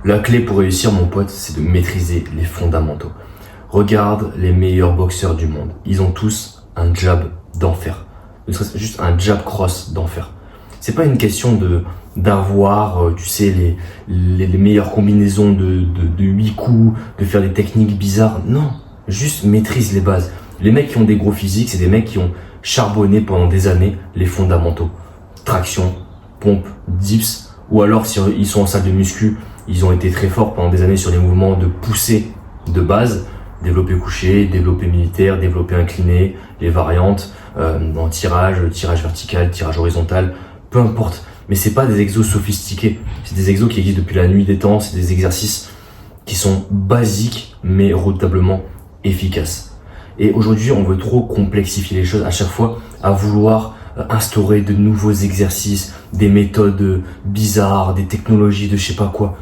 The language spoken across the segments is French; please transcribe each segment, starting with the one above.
La clé pour réussir, mon pote, c'est de maîtriser les fondamentaux. Regarde les meilleurs boxeurs du monde. Ils ont tous un jab d'enfer. Ne serait-ce juste un jab cross d'enfer. C'est pas une question d'avoir, tu sais, les meilleures combinaisons de 8 coups, de faire des techniques bizarres. Non, juste maîtrise les bases. Les mecs qui ont des gros physiques, c'est des mecs qui ont charbonné pendant des années les fondamentaux. Traction, pompe, dips, ou alors si ils sont en salle de muscu, ils ont été très forts pendant des années sur les mouvements de poussée de base, développé couché, développé militaire, développé incliné, les variantes, en tirage vertical, tirage horizontal, peu importe. Mais c'est pas des exos sophistiqués, c'est des exos qui existent depuis la nuit des temps, c'est des exercices qui sont basiques mais redoutablement efficaces. Et aujourd'hui, on veut trop complexifier les choses à chaque fois, à vouloir instaurer de nouveaux exercices, des méthodes bizarres, des technologies de je sais pas quoi.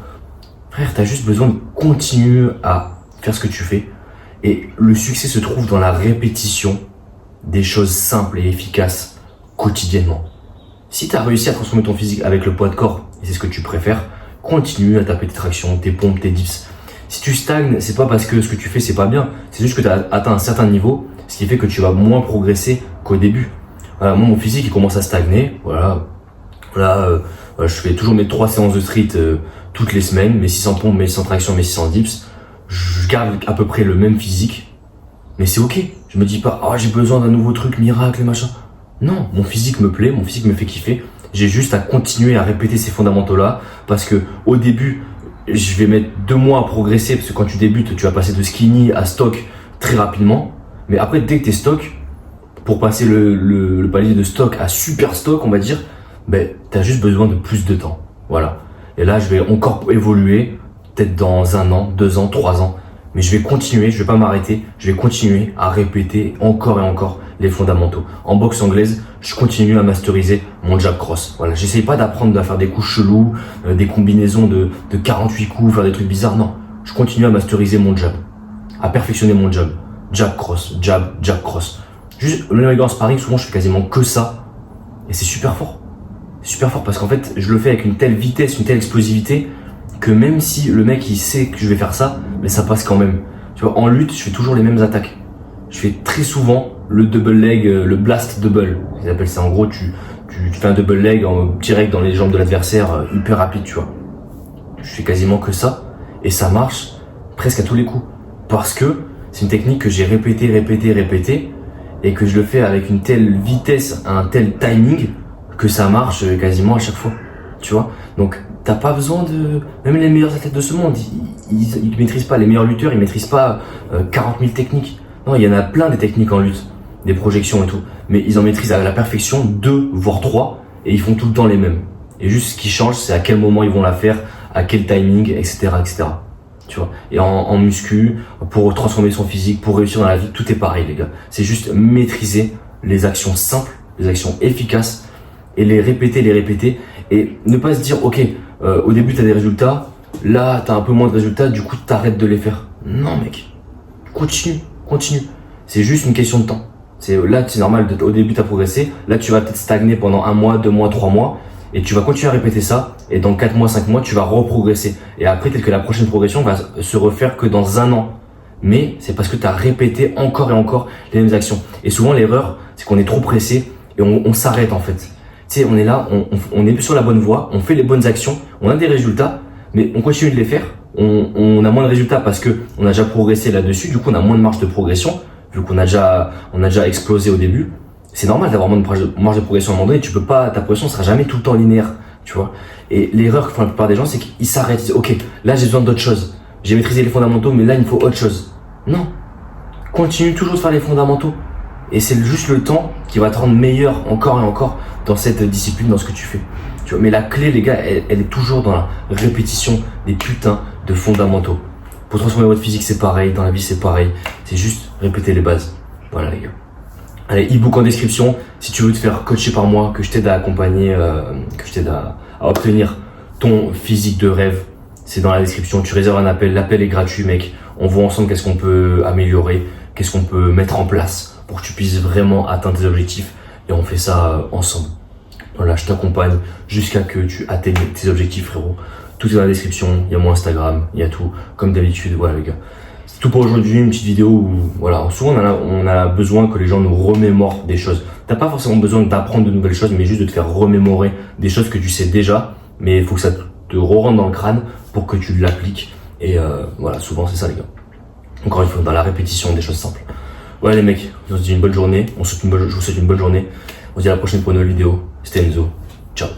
Frère, t'as juste besoin de continuer à faire ce que tu fais. Et le succès se trouve dans la répétition des choses simples et efficaces quotidiennement. Si t'as réussi à transformer ton physique avec le poids de corps, et c'est ce que tu préfères, continue à taper tes tractions, tes pompes, tes dips. Si tu stagnes, c'est pas parce que ce que tu fais c'est pas bien, c'est juste que tu as atteint un certain niveau, ce qui fait que tu vas moins progresser qu'au début. Voilà, moi mon physique il commence à stagner, je fais toujours mes 3 séances de street toutes les semaines, mes 600 pompes, mes 600 tractions, mes 600 dips. Je garde à peu près le même physique, mais c'est ok. Je me dis pas, j'ai besoin d'un nouveau truc miracle et machin. Non, mon physique me plaît, mon physique me fait kiffer. J'ai juste à continuer à répéter ces fondamentaux-là, parce que au début, je vais mettre 2 mois à progresser, parce que quand tu débutes, tu vas passer de skinny à stock très rapidement. Mais après, dès que t'es stock, pour passer le palier de stock à super stock, on va dire, t'as juste besoin de plus de temps. Voilà. Et là, je vais encore évoluer, peut-être dans 1 an, 2 ans, 3 ans. Mais je vais continuer, je vais pas m'arrêter, je vais continuer à répéter encore et encore les fondamentaux. En boxe anglaise, je continue à masteriser mon jab cross. Voilà, j'essaye pas d'apprendre à faire des coups chelous, des combinaisons de 48 coups, faire des trucs bizarres. Non, je continue à masteriser mon jab, à perfectionner mon jab. Jab cross, jab cross. Juste, le gars en sparring, souvent je fais quasiment que ça. Et c'est super fort. C'est super fort parce qu'en fait, je le fais avec une telle vitesse, une telle explosivité, que même si le mec il sait que je vais faire ça, mais ça passe quand même. Tu vois, en lutte, je fais toujours les mêmes attaques. Je fais très souvent le double leg, le blast double. Ils appellent ça en gros, tu fais un double leg direct dans les jambes de l'adversaire, hyper rapide, tu vois. Je fais quasiment que ça et ça marche presque à tous les coups parce que c'est une technique que j'ai répété et que je le fais avec une telle vitesse, un tel timing que ça marche quasiment à chaque fois. Tu vois, donc t'as pas besoin de... Même les meilleurs athlètes de ce monde, ils maîtrisent pas, les meilleurs lutteurs, ils maîtrisent pas 40 000 techniques. Non, il y en a plein des techniques en lutte, des projections et tout. Mais ils en maîtrisent à la perfection 2, voire 3, et ils font tout le temps les mêmes. Et juste ce qui change, c'est à quel moment ils vont la faire, à quel timing, etc. Tu vois. Et en muscu, pour transformer son physique, pour réussir dans la vie, tout est pareil, les gars. C'est juste maîtriser les actions simples, les actions efficaces, et les répéter, et ne pas se dire, ok, au début t'as des résultats, là t'as un peu moins de résultats, du coup t'arrêtes de les faire. Non mec, continue. C'est juste une question de temps. Là c'est normal, au début t'as progressé, là tu vas peut-être stagner pendant 1 mois, 2 mois, 3 mois, et tu vas continuer à répéter ça, et dans 4 mois, 5 mois, tu vas reprogresser. Et après peut-être que la prochaine progression va se refaire que dans 1 an. Mais c'est parce que t'as répété encore et encore les mêmes actions. Et souvent l'erreur, c'est qu'on est trop pressé, et on s'arrête en fait. Tu sais, on est là, on est sur la bonne voie, on fait les bonnes actions, on a des résultats, mais on continue de les faire. On a moins de résultats parce que on a déjà progressé là-dessus, du coup on a moins de marge de progression, vu qu'on a déjà explosé au début. C'est normal d'avoir moins de marge de progression à un moment donné, ta progression sera jamais tout le temps linéaire, tu vois. Et l'erreur que font la plupart des gens, c'est qu'ils s'arrêtent, ils disent, ok, là j'ai besoin d'autre chose. J'ai maîtrisé les fondamentaux, mais là il me faut autre chose. Non. Continue toujours de faire les fondamentaux. Et c'est juste le temps qui va te rendre meilleur encore et encore dans cette discipline, dans ce que tu fais. Tu vois, mais la clé, les gars, elle est toujours dans la répétition des putains de fondamentaux. Pour transformer votre physique, c'est pareil. Dans la vie, c'est pareil. C'est juste répéter les bases. Voilà, les gars. Allez, e-book en description. Si tu veux te faire coacher par moi, que je t'aide à accompagner, que je t'aide à obtenir ton physique de rêve, c'est dans la description. Tu réserves un appel. L'appel est gratuit, mec. On voit ensemble qu'est-ce qu'on peut améliorer, qu'est-ce qu'on peut mettre en place pour que tu puisses vraiment atteindre tes objectifs, et on fait ça ensemble. Voilà, je t'accompagne jusqu'à que tu atteignes tes objectifs, frérot. Tout est dans la description, il y a mon Instagram, il y a tout. Comme d'habitude, voilà les gars. C'est tout pour aujourd'hui, une petite vidéo où, voilà, souvent on a besoin que les gens nous remémorent des choses. T'as pas forcément besoin d'apprendre de nouvelles choses, mais juste de te faire remémorer des choses que tu sais déjà, mais il faut que ça te re-rentre dans le crâne pour que tu l'appliques. Et voilà, souvent c'est ça les gars. Encore une fois, dans la répétition des choses simples. Voilà les mecs, on se dit une bonne journée, je vous souhaite une bonne journée. On se dit à la prochaine pour une nouvelle vidéo. C'était Enzo. Ciao.